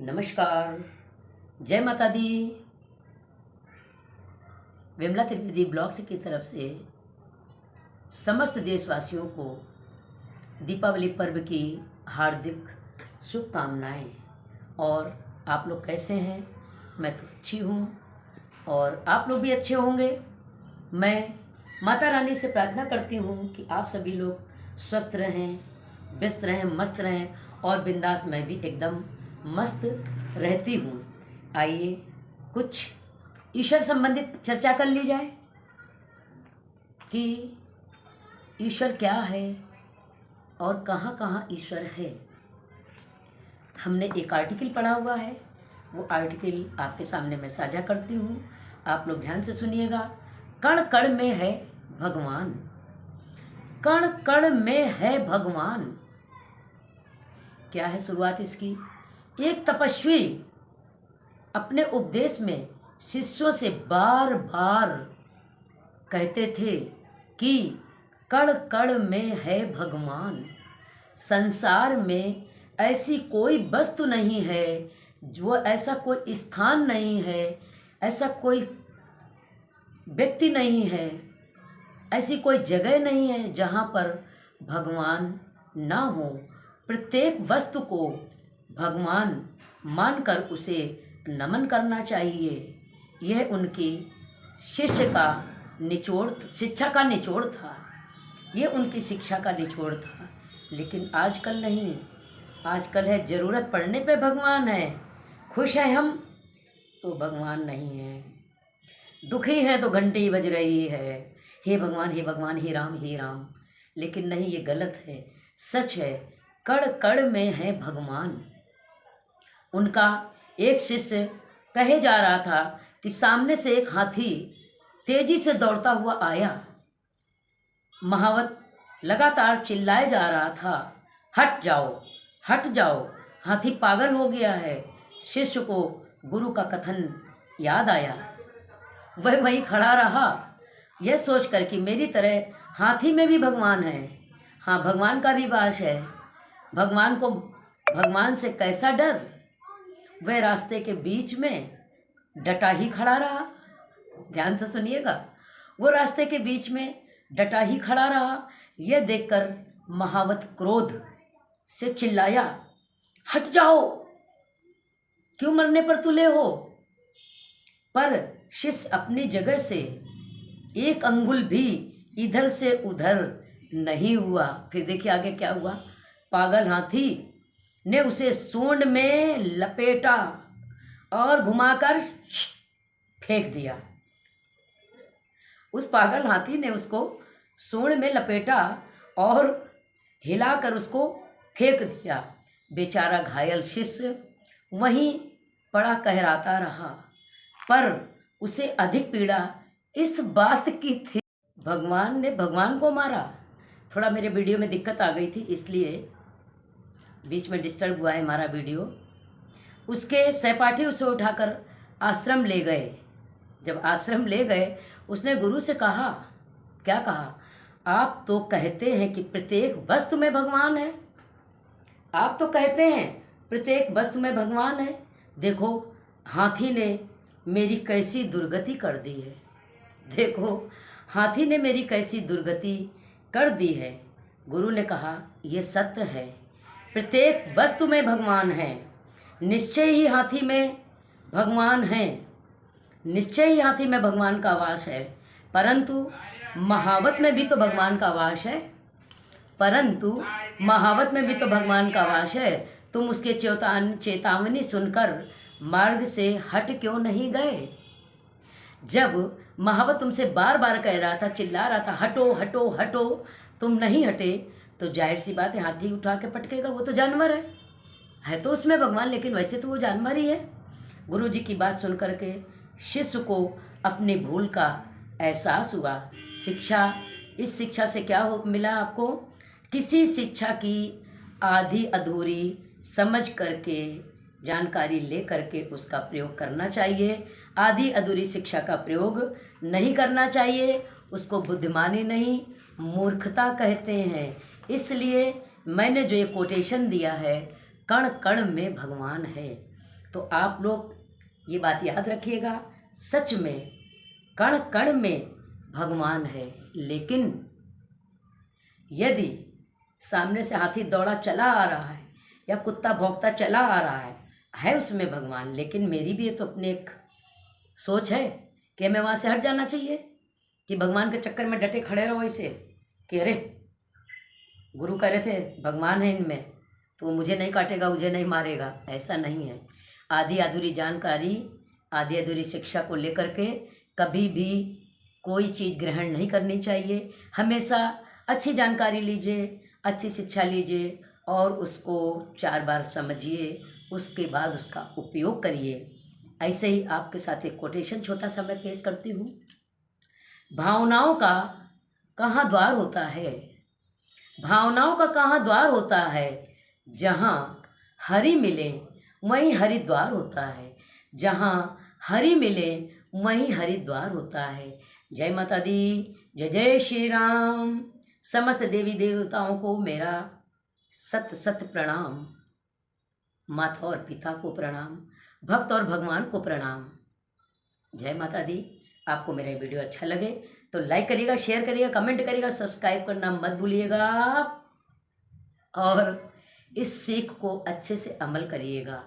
नमस्कार। जय माता दी। विमला त्रिवेदी ब्लॉग्स की तरफ से समस्त देशवासियों को दीपावली पर्व की हार्दिक शुभकामनाएं। और आप लोग कैसे हैं? मैं तो अच्छी हूँ और आप लोग भी अच्छे होंगे। मैं माता रानी से प्रार्थना करती हूँ कि आप सभी लोग स्वस्थ रहें, व्यस्त रहें, मस्त रहें और बिंदास मैं भी एकदम मस्त रहती हूँ। आइए कुछ ईश्वर संबंधित चर्चा कर ली जाए कि ईश्वर क्या है और कहाँ कहाँ ईश्वर है। हमने एक आर्टिकल पढ़ा हुआ है, वो आर्टिकल आपके सामने मैं साझा करती हूँ। आप लोग ध्यान से सुनिएगा। कण कण में है भगवान, कण कण में है भगवान। क्या है शुरुआत इसकी? एक तपस्वी अपने उपदेश में शिष्यों से बार बार कहते थे कि कण कण में है भगवान। संसार में ऐसी कोई वस्तु नहीं है, जो ऐसा कोई स्थान नहीं है, ऐसा कोई व्यक्ति नहीं है, ऐसी कोई जगह नहीं है जहाँ पर भगवान ना हो। प्रत्येक वस्तु को भगवान मानकर उसे नमन करना चाहिए। यह उनकी शिक्षा का निचोड़ था। ये उनकी शिक्षा का निचोड़ था। लेकिन आजकल नहीं, आजकल है ज़रूरत पड़ने पे भगवान है, खुश है हम तो भगवान नहीं है, दुखी है तो घंटी बज रही है, हे भगवान हे भगवान हे राम हे राम। लेकिन नहीं, ये गलत है। सच है, कण कण में है भगवान। उनका एक शिष्य कहे जा रहा था कि सामने से एक हाथी तेजी से दौड़ता हुआ आया। महावत लगातार चिल्लाए जा रहा था, हट जाओ हट जाओ, हाथी पागल हो गया है। शिष्य को गुरु का कथन याद आया। वह वहीं खड़ा रहा, यह सोचकर कि मेरी तरह हाथी में भी भगवान है। हाँ, भगवान का भी वास है। भगवान से कैसा डर। वह रास्ते के बीच में डटा ही खड़ा रहा। ध्यान से सुनिएगा। वो रास्ते के बीच में डटा ही खड़ा रहा। यह देखकर महावत क्रोध से चिल्लाया, हट जाओ, क्यों मरने पर तुले हो। पर शिष्य अपनी जगह से एक अंगुल भी इधर से उधर नहीं हुआ। फिर देखिए आगे क्या हुआ। पागल हाथी ने उसे सूंड में लपेटा और घुमाकर फेंक दिया। उस पागल हाथी ने उसको सूंड में लपेटा और हिलाकर उसको फेंक दिया। बेचारा घायल शिष्य वहीं पड़ा कहराता रहा। पर उसे अधिक पीड़ा इस बात की थी, भगवान ने भगवान को मारा। थोड़ा मेरे वीडियो में दिक्कत आ गई थी, इसलिए बीच में डिस्टर्ब हुआ है हमारा वीडियो। उसके सहपाठी उसे उठाकर आश्रम ले गए। जब आश्रम ले गए, उसने गुरु से कहा, क्या कहा? आप तो कहते हैं कि प्रत्येक वस्तु में भगवान है। आप तो कहते हैं प्रत्येक वस्तु में भगवान है। देखो, हाथी ने मेरी कैसी दुर्गति कर दी है। देखो, हाथी ने मेरी कैसी दुर्गति कर दी है। गुरु ने कहा, यह सत्य है, प्रत्येक वस्तु में भगवान है। निश्चय ही हाथी में भगवान है, निश्चय ही हाथी में भगवान का वास है। परंतु महावत में भी तो भगवान का वास है। परंतु महावत में भी तो भगवान का वास है। तुम उसके चेतावनी सुनकर मार्ग से हट क्यों नहीं गए? जब महावत तुमसे बार बार कह रहा था, चिल्ला रहा था, हटो हटो हटो, तुम नहीं हटे, तो जाहिर सी बात है हाथी उठा के पटकेगा। वो तो जानवर है तो उसमें भगवान, लेकिन वैसे तो वो जानवर ही है। गुरु जी की बात सुन करके शिष्य को अपनी भूल का एहसास हुआ। इस शिक्षा से क्या मिला आपको? किसी शिक्षा की आधी अधूरी समझ करके, जानकारी ले करके उसका प्रयोग करना चाहिए। आधी अधूरी शिक्षा का प्रयोग नहीं करना चाहिए। उसको बुद्धिमानी नहीं, मूर्खता कहते हैं। इसलिए मैंने जो ये कोटेशन दिया है, कण कण में भगवान है। तो आप लोग ये बात याद रखिएगा, सच में कण कण में भगवान है। लेकिन यदि सामने से हाथी दौड़ा चला आ रहा है या कुत्ता भौंकता चला आ रहा है उसमें भगवान, लेकिन मेरी भी तो अपनी एक सोच है कि हमें वहाँ से हट जाना चाहिए, कि भगवान के चक्कर में डटे खड़े रहो ऐसे कि अरे गुरु कह रहे थे भगवान है इनमें, तो वो मुझे नहीं काटेगा, मुझे नहीं मारेगा। ऐसा नहीं है। आधी अधूरी जानकारी, आधी अधूरी शिक्षा को लेकर के कभी भी कोई चीज़ ग्रहण नहीं करनी चाहिए। हमेशा अच्छी जानकारी लीजिए, अच्छी शिक्षा लीजिए और उसको 4 बार समझिए, उसके बाद उसका उपयोग करिए। ऐसे ही आपके साथ एक कोटेशन छोटा सा मैं पेश करती हूँ। भावनाओं का कहाँ द्वार होता है, भावनाओं का कहाँ द्वार होता है, जहाँ हरि मिले वहीं हरिद्वार होता है, जहाँ हरि मिले वहीं हरिद्वार होता है। जय माता दी, जय जय श्री राम। समस्त देवी देवताओं को मेरा सत सत प्रणाम, माता और पिता को प्रणाम, भक्त और भगवान को प्रणाम। जय माता दी। आपको मेरा वीडियो अच्छा लगे तो लाइक करिएगा, शेयर करिएगा, कमेंट करिएगा, सब्सक्राइब करना मत भूलिएगा और इस सीख को अच्छे से अमल करिएगा।